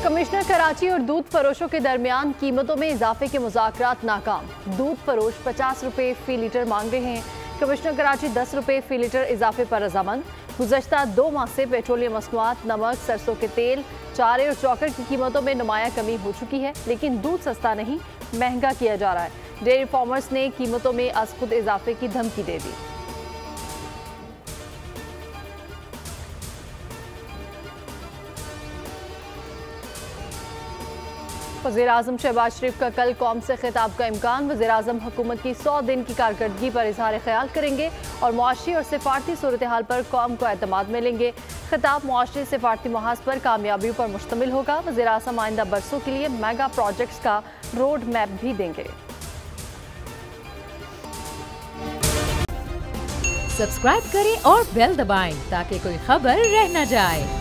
Commissioner Karachi और दूध फरोशों के दरमियान कीमतों में इजाफे के मुज़ाकरात नाकाम। दूध फरोश 50 रुपये फी लीटर मांग रहे हैं। कमिश्नर कराची 10 रुपये फी लीटर इजाफे पर रजामंद। गुज़श्ता 2 माह से पेट्रोलियम मसनूआत, नमक, सरसों के तेल, चारे और चौकर की कीमतों में नुमाया कमी हो चुकी है, लेकिन दूध सस्ता नहीं महंगा किया जा रहा है। डेयरी फार्मर्स ने कीमतों में अज खुद इजाफे की धमकी दे दी। वज़ीर-ए-आज़म शहबाज शरीफ का कल कौम से खिताब का इम्कान। वज़ीर-ए-आज़म हुकूमत की 100 दिन की कारकर्दगी पर इज़हार ख्याल करेंगे और मुआशी और सिफारती सूरत हाल पर कौम को एतमाद में लेंगे। खिताब मुआशी सिफारती महाज पर कामयाबियों पर मुश्तमिल होगा। वज़ीर-ए-आज़म आइंदा बरसों के लिए मेगा प्रोजेक्ट्स का रोड मैप भी देंगे। सब्सक्राइब करें और बेल दबाएं ताकि कोई खबर रह न जाए।